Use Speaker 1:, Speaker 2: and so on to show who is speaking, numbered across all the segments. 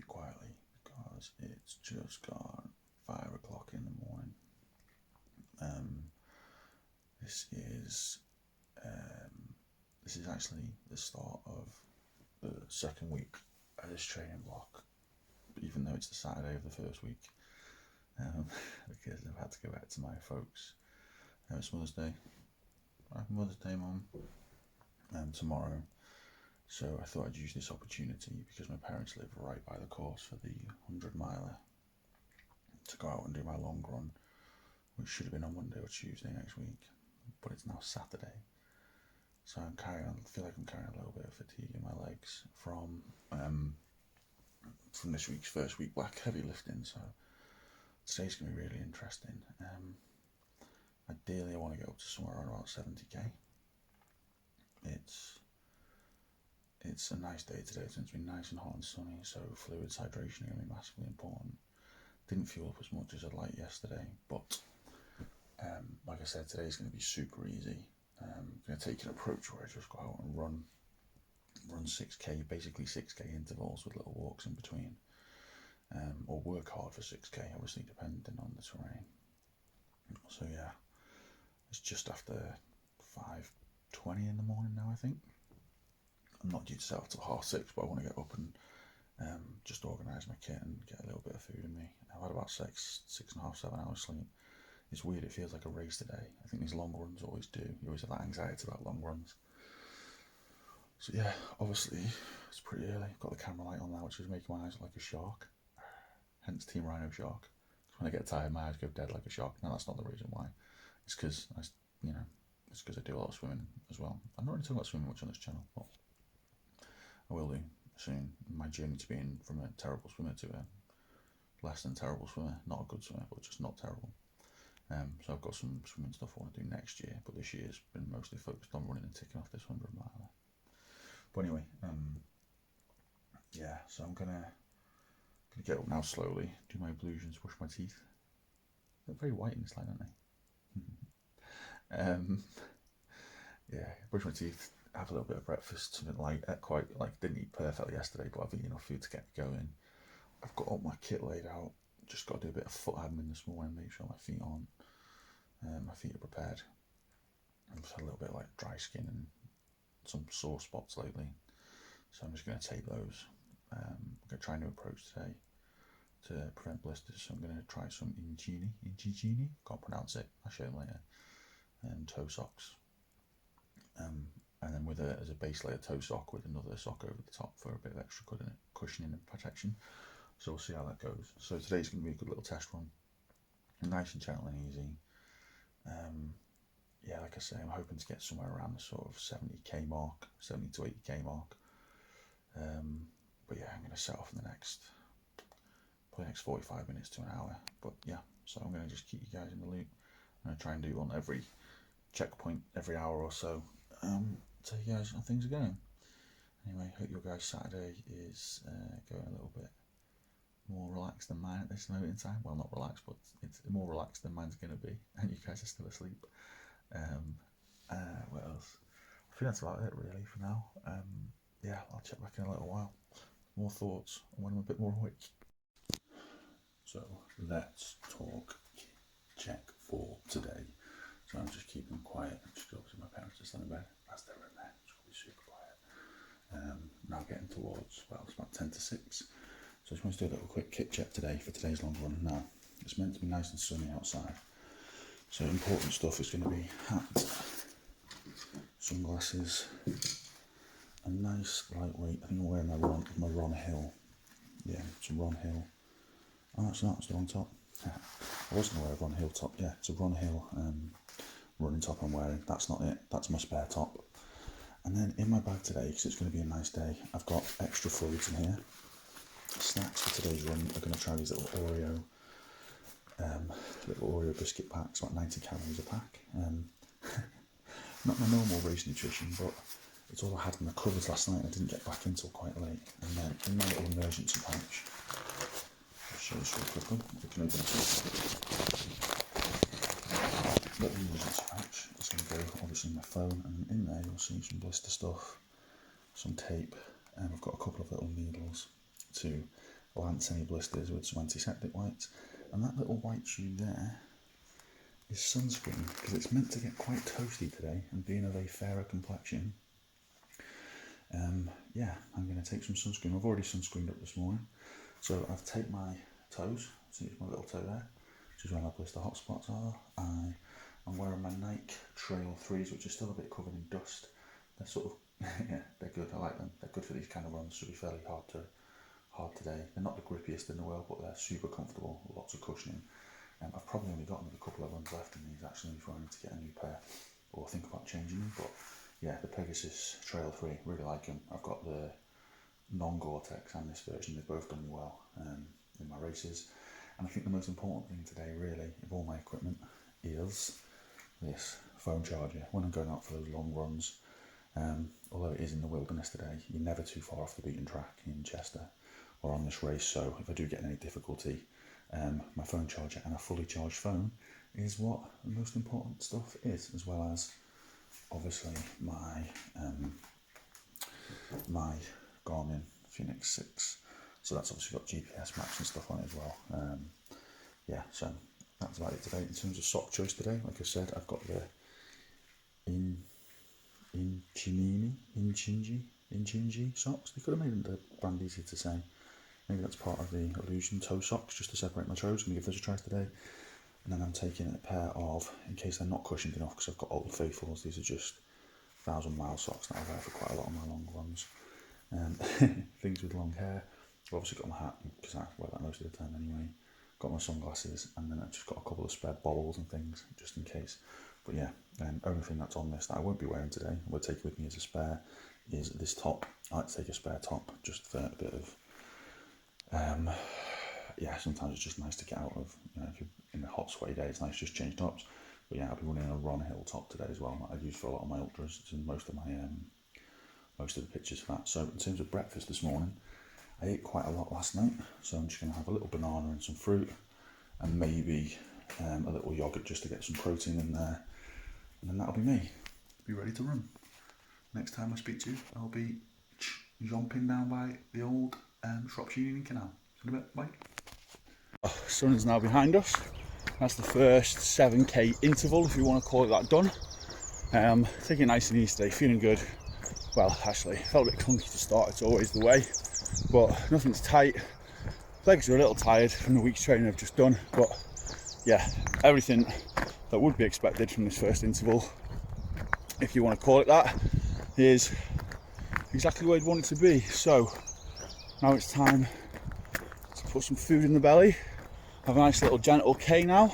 Speaker 1: quietly because it's just gone 5 o'clock in the morning. This is actually the start of the second week of this training block, even though it's the Saturday of the first week, because I've had to go back to my folks. It's Mother's Day. Mother's Day, Mum. Tomorrow. So I thought I'd use this opportunity, because my parents live right by the course for the 100-miler, to go out and do my long run, which should have been on Monday or Tuesday next week, but it's now Saturday. So I feel like I'm carrying a little bit of fatigue in my legs from this week's first week back heavy lifting. So today's going to be really interesting. Ideally, I want to get up to somewhere around about 70k. It's a nice day today. It's going to be nice and hot and sunny, so fluids, hydration are going to be massively important. Didn't fuel up as much as I'd like yesterday, but like I said, today's going to be super easy. I'm going to take an approach where I just go out and run 6k, basically 6k intervals with little walks in between, or work hard for 6k, obviously depending on the terrain. So yeah, it's just after 5:20 in the morning now, I think. I'm not due to set off till 6:30, but I want to get up and just organise my kit and get a little bit of food in me. I've had about 6.5, 7 hours sleep. It's weird, it feels like a race today. I think these long runs always do. You always have that anxiety about long runs. So yeah, obviously it's pretty early. I've got the camera light on now, which is making my eyes look like a shark. Hence Team Rhino Shark. When I get tired, my eyes go dead like a shark. No, that's not the reason why. It's because I do a lot of swimming as well. I'm not really talking about swimming much on this channel, but I will do soon. My journey to being from a terrible swimmer to a less than terrible swimmer. Not a good swimmer, but just not terrible. So I've got some swimming stuff I want to do next year, but this year's been mostly focused on running and ticking off this 100-miler. But anyway, yeah, so I'm gonna get up now slowly, do my ablutions, brush my teeth. They're very white in this light, aren't they? Yeah, brush my teeth, have a little bit of breakfast, something light. Didn't eat perfectly yesterday, but I've eaten enough food to get me going. I've got all my kit laid out. Just got to do a bit of foot admin this morning, make sure my feet aren't. My feet are prepared. I've just had a little bit of like dry skin and some sore spots lately, so I'm just going to tape those. I'm going to try a new approach today to prevent blisters, so I'm going to try some Ingini, can't pronounce it, I'll show them later, toe socks, and then as a base layer toe sock with another sock over the top for a bit of extra cushioning and protection. So we'll see how that goes. So today's going to be a good little test run, nice and gentle and easy. Yeah, like I say, I'm hoping to get somewhere around the sort of 70k mark, 70 to 80k mark. But yeah, I'm going to set off in the next 45 minutes to an hour. But yeah, so I'm going to just keep you guys in the loop. I'm going to try and do one every checkpoint, every hour or so. Tell you guys how things are going. Anyway, hope your guys' Saturday is going a little bit more relaxed than mine at this moment in time. Well, not relaxed, but it's more relaxed than mine's going to be, and you guys are still asleep. What else? I think that's about it really for now. Yeah, I'll check back in a little while. More thoughts when I'm a bit more awake. So let's talk check for today. So I'm just keeping quiet. Just obviously my parents are still in bed. As they're in there, it's going to be super quiet. Now getting towards, well, it's about 10 to 6. So I just want to do a little quick kit check today for today's long run. Now, it's meant to be nice and sunny outside. So important stuff is going to be hat, sunglasses, a nice lightweight, I think I'm wearing my Ron Hill. Yeah, it's a Ron Hill. Oh, it's not, it's the wrong top. I was going to wear a Ron Hill top, yeah, it's a Ron Hill running top I'm wearing. That's not it, that's my spare top. And then in my bag today, because it's going to be a nice day, I've got extra fluids in here. Snacks for today's run, I'm going to try these little Oreo biscuit packs, about 90 calories a pack. Not my normal race nutrition, but it's all I had in the cupboards last night. I didn't get back until quite late. And then in my little emergency pouch, I'll show this real quickly. We can open it. Little emergency pouch. It's going to go obviously my phone, and in there you'll see some blister stuff, some tape, and I've got a couple of little needles to Lanceny blisters with some antiseptic wipes, and that little white tube there is sunscreen, because it's meant to get quite toasty today, and being of a fairer complexion, yeah, I'm going to take some sunscreen. I've already sunscreened up this morning, so I've taped my toes, see it's my little toe there, which is where my blister hotspots are. I'm wearing my Nike Trail 3s, which are still a bit covered in dust. They're sort of, yeah, they're good, I like them. They're good for these kind of runs, should be fairly hard today. They're not the grippiest in the world, but they're super comfortable, lots of cushioning. I've probably only got another couple of runs left in these actually before I need to get a new pair, or think about changing them, but yeah, the Pegasus Trail 3, really like them. I've got the non-Gore-Tex and this version, they've both done me well in my races. And I think the most important thing today, really, of all my equipment, is this phone charger. When I'm going out for those long runs, although it is in the wilderness today, you're never too far off the beaten track in Chester or on this race, so if I do get any difficulty, my phone charger and a fully charged phone is what the most important stuff is, as well as obviously my my Garmin Fenix 6, so that's obviously got GPS maps and stuff on it as well. Yeah, so that's about it today. In terms of sock choice today, like I said, I've got the Inchinji socks. They could have made the brand easier to say. Maybe that's part of the illusion, toe socks, just to separate my toes. I'm going to give those a try today. And then I'm taking a pair of, in case they're not cushioned enough, because I've got Old Faithfuls, these are just 1,000-mile socks that I wear for quite a lot of my long runs. Things with long hair. I've obviously got my hat, because I wear that most of the time anyway. Got my sunglasses, and then I've just got a couple of spare bobbles and things, just in case. But yeah, only thing that's on this that I won't be wearing today, I will take with me as a spare, is this top. I like to take a spare top, just for a bit of, yeah, sometimes it's just nice to get out of, you know, if you're in a hot, sweaty day, it's nice to just change tops. But yeah, I'll be running a Ron Hill top today as well, that I use for a lot of my ultras. It's in most of the pictures for that. So in terms of breakfast this morning, I ate quite a lot last night, so I'm just going to have a little banana and some fruit, and maybe a little yogurt just to get some protein in there, and then that'll be me, be ready to run. Next time I speak to you, I'll be jumping down by the old Shropshire Union Canal. See you in a bit, bye. Sun is now behind us. That's the first 7k interval, if you want to call it that, done. Taking it nice and easy today, feeling good. Well, actually, felt a bit clunky to start, it's always the way, but nothing's tight. Legs are a little tired from the week's training I've just done, but yeah, everything that would be expected from this first interval, if you want to call it that, is exactly where I'd want it to be. So now it's time to put some food in the belly, have a nice little gentle K now,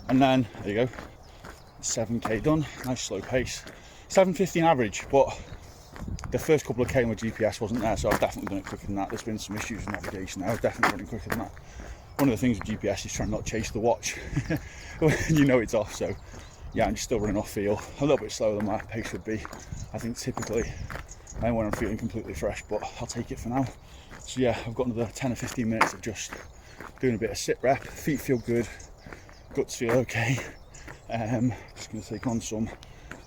Speaker 1: and then there you go, 7k done, nice slow pace, 7:15 average, but the first couple of K my GPS wasn't there, so I've definitely done it quicker than that. There's been some issues with navigation there, I was definitely running quicker than that. One of the things with GPS is trying not to chase the watch when you know it's off, so yeah, I'm just still running off feel, a little bit slower than my pace would be, I think, typically when I'm feeling completely fresh, but I'll take it for now. So yeah, I've got another 10 or 15 minutes of just doing a bit of sit rep, feet feel good, guts feel okay. Just going to take on some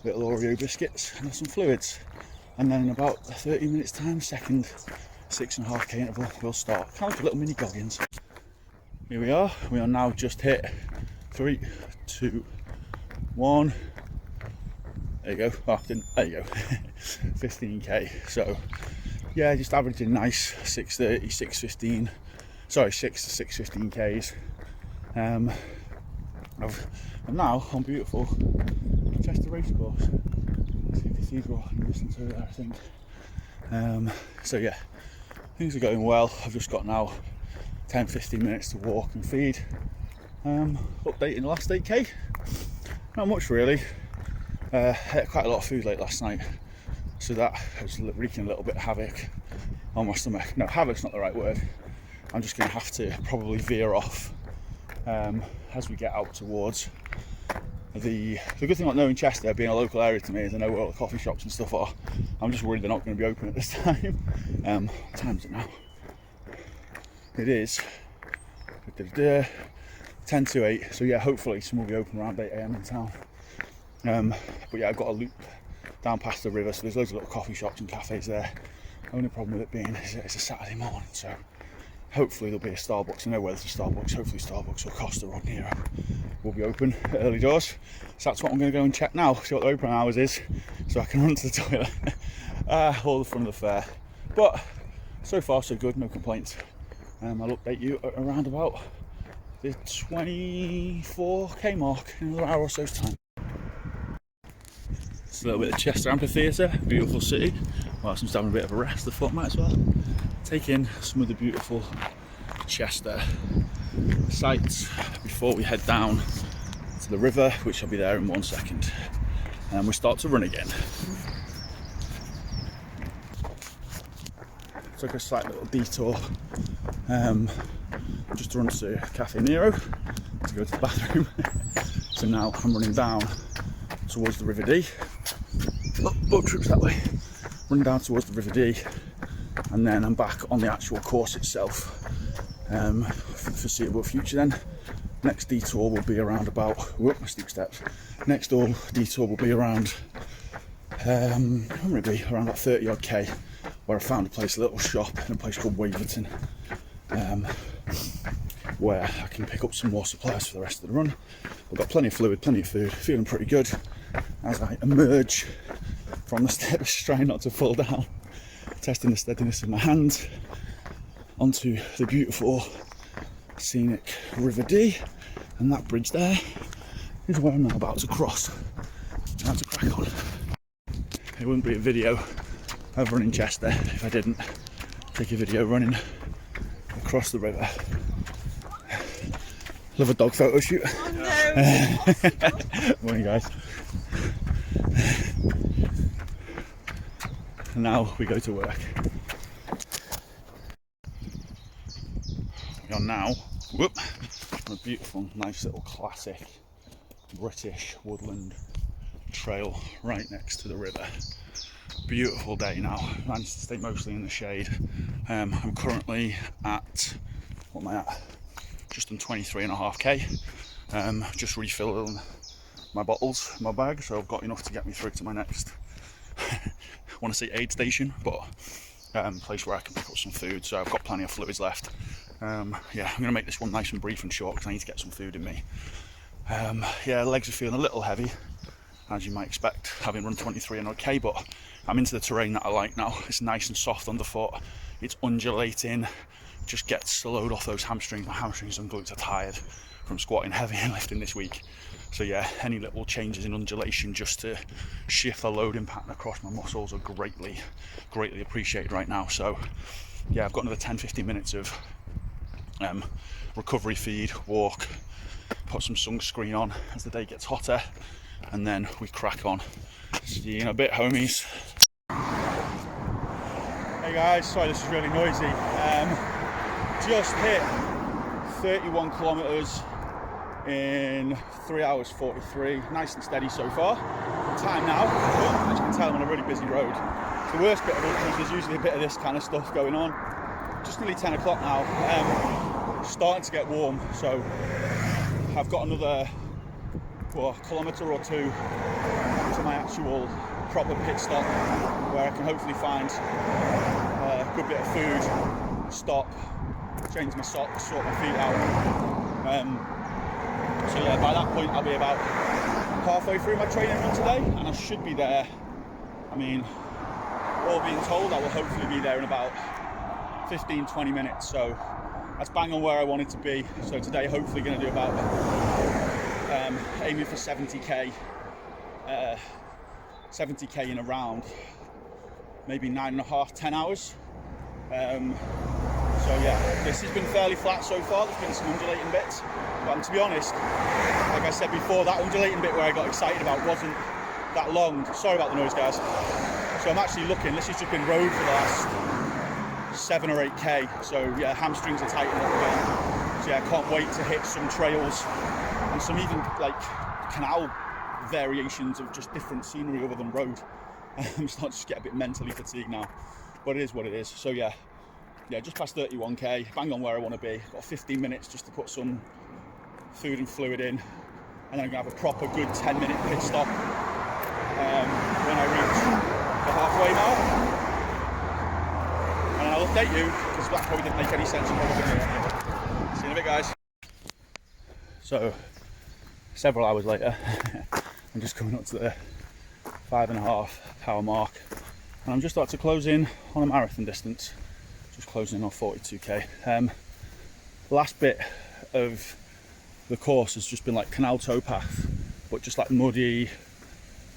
Speaker 1: little Oreo biscuits and some fluids, and then in about 30 minutes time, second 6.5k interval will start, kind of like a little mini Goggins. Here we are now just hit 3, 2, 1, there you go, there you go, 15k, so yeah, just averaging nice 6:30, 6:15, sorry, 6 to 6:15 k's. I'm now on beautiful Chester racecourse. See the cathedral in the distance over there, I think. So yeah, things are going well. I've just got now 10-15 minutes to walk and feed. Updating the last 8k. Not much really. Ate quite a lot of food late last night, so that was wreaking a little bit of havoc on my stomach. No, havoc's not the right word. I'm just going to have to probably veer off as we get out towards the good thing about knowing Chester being a local area to me is I know where all the coffee shops and stuff are. I'm just worried they're not going to be open at this time. What time is it now? It is 10 to 8, so yeah, hopefully some will be open around 8 AM in town. But yeah, I've got a loop down past the river, so there's loads of little coffee shops and cafes there. Only problem with it being is it's a Saturday morning, so hopefully there'll be a Starbucks. I know where there's a Starbucks. Hopefully Starbucks or Costa on here will be open at early doors. So that's what I'm going to go and check now, see what the open hours is, so I can run to the toilet. All the fun of the fair. But so far so good, no complaints. I'll update you at around about the 24k mark in another hour or so's time. Just a little bit of Chester Amphitheatre, beautiful city. Whilst I'm just having a bit of a rest, I thought I might as well take in some of the beautiful Chester sights before we head down to the river, which I'll be there in 1 second. And we start to run again. Took a slight little detour just to run to Cafe Nero to go to the bathroom. So now I'm running down towards the River Dee. Boat trips that way. Running down towards the River Dee, and then I'm back on the actual course itself for the foreseeable future. Then next detour will be around about, whoop, my steep steps. Next detour will be around, maybe around about 30 odd K, where I found a place, a little shop in a place called Waverton, where I can pick up some more supplies for the rest of the run. I've got plenty of fluid, plenty of food, feeling pretty good as I emerge from the steps, trying not to fall down, testing the steadiness of my hands onto the beautiful scenic River Dee, and that bridge there is where I'm now about to cross. Now to crack on. It wouldn't be a video of running Chester if I didn't take a video running across the river. Love a dog photo shoot.
Speaker 2: Oh no!
Speaker 1: Morning guys. And now we go to work. We are now, on a beautiful, nice little classic British woodland trail right next to the river. Beautiful day now. Managed to stay mostly in the shade. I'm currently at, what am I at? Just on 23.5k. Just refilling my bottles, my bag, so I've got enough to get me through to my next I want to say aid station, but place where I can pick up some food, so I've got plenty of fluids left. Yeah, I'm going to make this one nice and brief and short because I need to get some food in me. Yeah, legs are feeling a little heavy, as you might expect, having run 23 and okay, but I'm into the terrain that I like now. It's nice and soft underfoot, it's undulating, just gets to load off those hamstrings. My hamstrings and glutes are tired from squatting heavy and lifting this week. So yeah, any little changes in undulation just to shift the loading pattern across my muscles are greatly appreciated right now. So yeah, I've got another 10-15 minutes of recovery feed, walk, put some sunscreen on as the day gets hotter, and then we crack on. See you in a bit, homies. Hey guys, sorry this is really noisy. Just hit 31 kilometers in 3 hours 43, nice and steady so far. Time now, as you can tell I'm on a really busy road. The worst bit of it is there's usually a bit of this kind of stuff going on. Just nearly 10 o'clock now, starting to get warm, so I've got another kilometre or two to my actual proper pit stop, where I can hopefully find a good bit of food, stop, change my socks, sort my feet out. So yeah, by that point I'll be about halfway through my training run today, and I should be there. I mean, all being told, I will hopefully be there in about 15-20 minutes, so that's bang on where I wanted to be. So today hopefully going to do about aiming for 70k in around maybe 9.5-10 hours. So yeah, this has been fairly flat so far. There's been some undulating bits, but to be honest, like I said before, that undulating bit where I got excited about wasn't that long. Sorry about the noise, guys. So I'm actually looking, this has just been road for the last 7 or 8k, so yeah, hamstrings are tightening up again. So yeah, I can't wait to hit some trails and some even like canal variations of just different scenery other than road. I'm starting to just get a bit mentally fatigued now, but it is what it is. So yeah, just past 31k, bang on where I want to be. Got 15 minutes just to put some food and fluid in, and then I'm gonna have a proper good 10-minute pit stop when I reach the halfway mark. And I'll update you, because so that probably didn't make any sense. See you in a bit, guys. So, several hours later, I'm just coming up to the 5.5 hour mark, and I'm just about to close in on a marathon distance. Just closing in on 42k. The last bit of the course has just been like canal towpath, but just like muddy,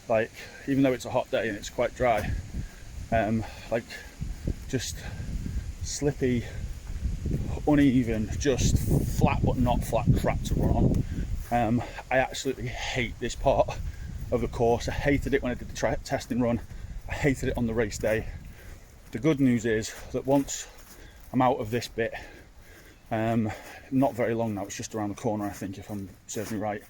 Speaker 1: like even though it's a hot day and it's quite dry, like just slippy, uneven, just flat but not flat crap to run on. I absolutely hate this part of the course. I hated it when I did the testing run. I hated it on the race day. The good news is that once I'm out of this bit, not very long now, it's just around the corner I think, if I'm serves me right.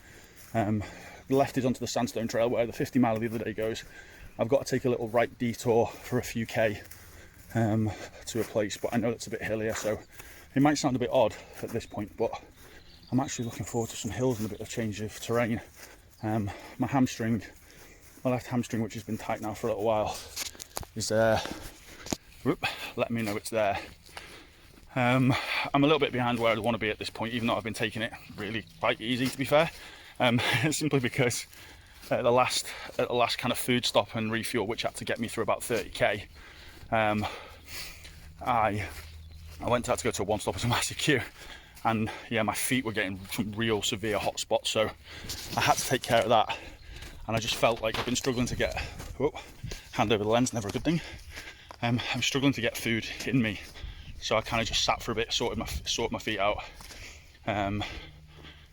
Speaker 1: The left is onto the sandstone trail where the 50 mile of the other day goes. I've got to take a little right detour for a few K to a place, but I know it's a bit hillier, so it might sound a bit odd at this point, but I'm actually looking forward to some hills and a bit of change of terrain. My hamstring, my left hamstring, which has been tight now for a little while, is let me know it's there. I'm a little bit behind where I want to be at this point, even though I've been taking it really quite easy, to be fair. Simply because at the last kind of food stop and refuel, which had to get me through about 30k, I went to have to go to a one stop as a massive queue, and yeah, my feet were getting some real severe hot spots, so I had to take care of that. And I just felt like I've been struggling to get, hand over the lens, never a good thing. I'm struggling to get food in me, so I kind of just sat for a bit, sorted my feet out,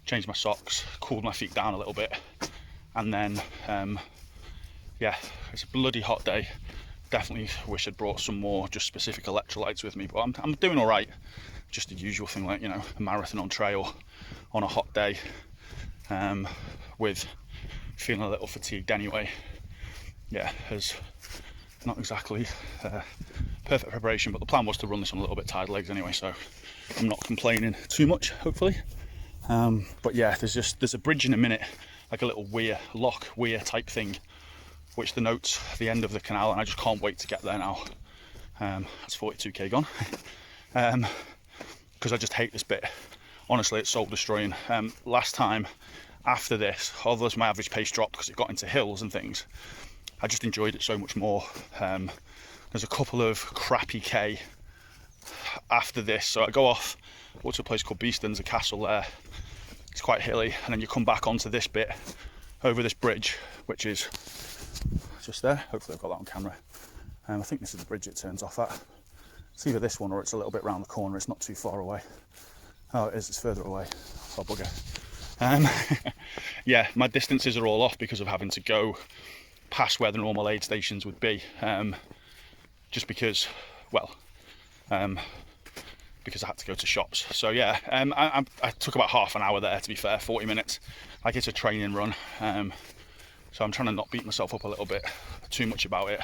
Speaker 1: changed my socks, cooled my feet down a little bit, and then yeah, it's a bloody hot day. Definitely wish I'd brought some more just specific electrolytes with me, but I'm doing all right. Just the usual thing, like, you know, a marathon on trail on a hot day, with feeling a little fatigued anyway. Yeah, has not exactly perfect preparation, but the plan was to run this on a little bit tired legs anyway, so I'm not complaining too much, hopefully. But yeah, there's a bridge in a minute, like a little lock weir type thing, which denotes the end of the canal, and I just can't wait to get there now. That's 42k gone. Because I just hate this bit. Honestly, it's soul destroying. Last time after this, although my average pace dropped because it got into hills and things, I just enjoyed it so much more. There's a couple of crappy K after this, so I go off to a place called Beeston's, a castle there. It's quite hilly, and then you come back onto this bit over this bridge, which is just there. Hopefully I've got that on camera. I think this is the bridge it turns off at. It's either this one or it's a little bit round the corner. It's not too far away. Oh, it is, it's further away. Oh, bugger. Yeah, my distances are all off because of having to go past where the normal aid stations would be. Just because, well, because I had to go to shops. So yeah, I took about half an hour there, to be fair, 40 minutes. Like, it's a training run. So I'm trying to not beat myself up a little bit too much about it.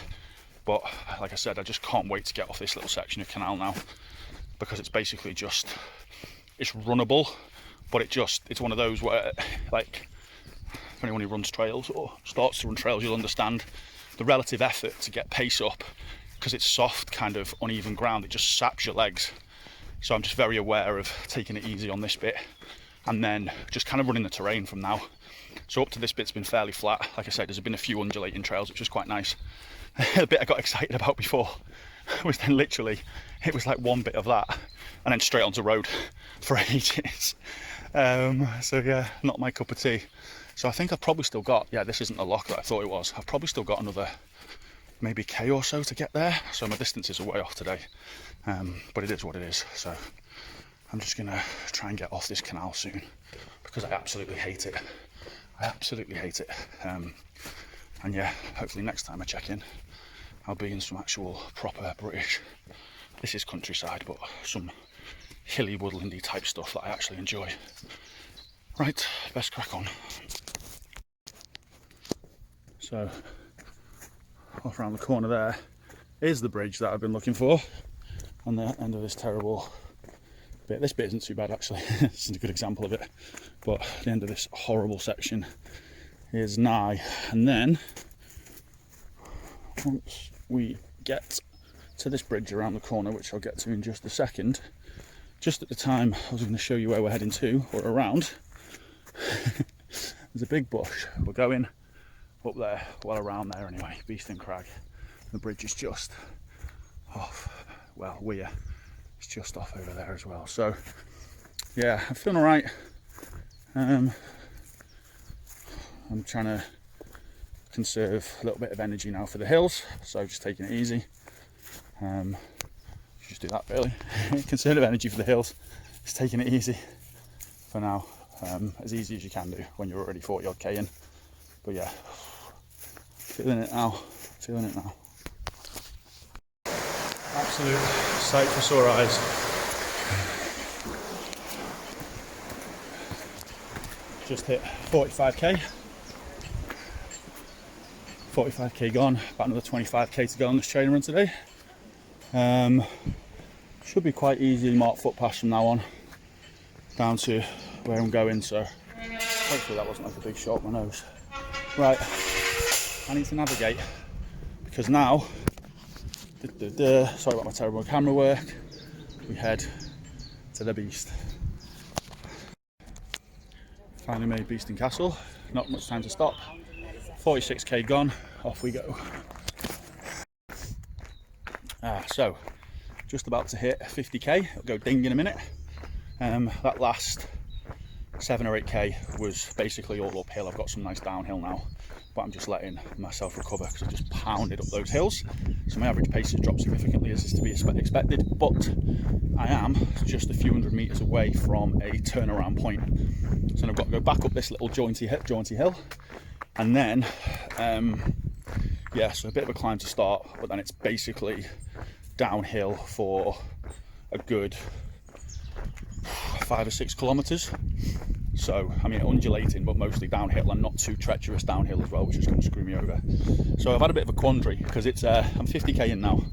Speaker 1: But like I said, I just can't wait to get off this little section of canal now, because it's basically just, it's runnable, but it's one of those where, like, if anyone who runs trails or starts to run trails, you'll understand the relative effort to get pace up, because it's soft, kind of uneven ground. It just saps your legs. So I'm just very aware of taking it easy on this bit, and then just kind of running the terrain from now. So up to this bit's been fairly flat. Like I said, there's been a few undulating trails, which was quite nice. The bit I got excited about before was then literally, it was like one bit of that and then straight onto road for ages. So yeah, not my cup of tea. So I think I've probably still got, yeah, this isn't the lock that I thought it was. I've probably still got another maybe K or so to get there. So my distances are way off today, but it is what it is. So I'm just gonna try and get off this canal soon, because I absolutely hate it. I absolutely hate it. And yeah, hopefully next time I check in, I'll be in some actual proper British, this is countryside, but some hilly woodlandy type stuff that I actually enjoy. Right, best crack on. So, off around the corner there is the bridge that I've been looking for, on the end of this terrible bit. This bit isn't too bad actually, this is a good example of it, but the end of this horrible section is nigh. And then once we get to this bridge around the corner, which I'll get to in just a second. Just at the time I was going to show you where we're heading to, or around, there's a big bush. We're going up there, well around there anyway, Beeston Crag. The bridge is just off, well, it's just off over there as well. So yeah, I'm feeling all right. I'm trying to conserve a little bit of energy now for the hills, so just taking it easy. Just do that really. Conserve energy for the hills, just taking it easy for now, as easy as you can do when you're already 40 odd K in. But yeah, feeling it now. Absolute sight for sore eyes. Just hit 45k. 45k gone, about another 25k to go on this training run today. Should be quite easy marked footpaths from now on down to where I'm going, so hopefully that wasn't like a big shot up my nose. Right, I need to navigate because now, sorry about my terrible camera work, we head to the Beast. Finally made Beeston Castle, not much time to stop. 46k gone, off we go. So, just about to hit 50k, it'll go ding in a minute. That last 7 or 8k was basically all uphill. I've got some nice downhill now, but I'm just letting myself recover because I just pounded up those hills. So my average pace has dropped significantly, as is to be expected, but I am just a few hundred meters away from a turnaround point. So I've got to go back up this little jaunty hill, and then yeah, so a bit of a climb to start, but then it's basically downhill for a good 5 or 6 kilometers. So I mean, undulating, but mostly downhill, and not too treacherous downhill as well, which is going to screw me over. So I've had a bit of a quandary because it's I'm 50k in now.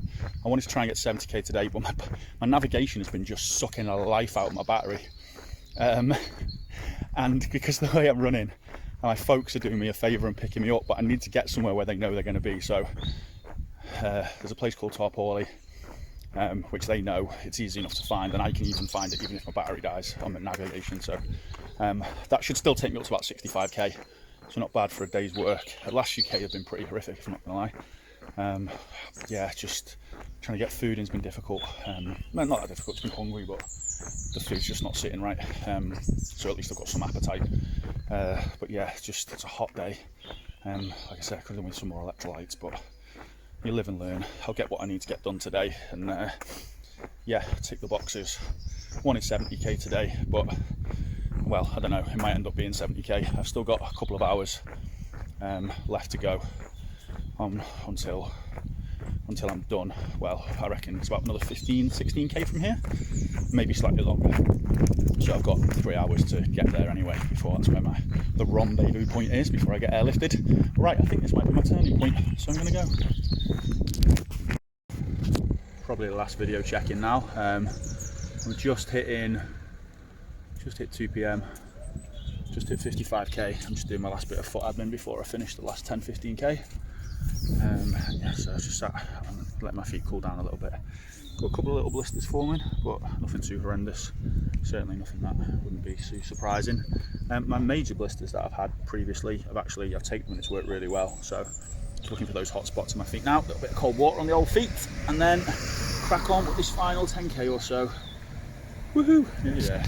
Speaker 1: I wanted to try and get 70k today, but my navigation has been just sucking the life out of my battery, and because of the way I'm running, my folks are doing me a favour and picking me up, but I need to get somewhere where they know they're going to be. So there's a place called Tarporley, which they know it's easy enough to find, and I can even find it even if my battery dies on my navigation. So that should still take me up to about 65k, so not bad for a day's work. The last few k have been pretty horrific, if I'm not going to lie. Yeah, just trying to get food in's been difficult. No, not that difficult, it's been hungry, but the food's just not sitting right. So at least I've got some appetite. But yeah, it's a hot day. Like I said, I could have done with some more electrolytes, but you live and learn. I'll get what I need to get done today, and yeah, tick the boxes. Wanted 70k today, but well, I don't know, it might end up being 70k. I've still got a couple of hours left to go until I'm done. Well, I reckon it's about another 16k from here, maybe slightly longer. So I've got 3 hours to get there anyway, before that's where the rendezvous point is, before I get airlifted. Right, I think this might be my turning point, so I'm going to go. Probably the last video check-in now. I'm just hit 2 p.m, just hit 55k. I'm just doing my last bit of foot admin before I finish the last 10-15k. Yeah, so I just sat and let my feet cool down a little bit. Got a couple of little blisters forming, but nothing too horrendous. Certainly nothing that wouldn't be too surprising. My major blisters that I've had previously, I've taken them and it's worked really well. So just looking for those hot spots in my feet now. A little bit of cold water on the old feet, and then crack on with this final 10k or so. Woohoo! Nearly there.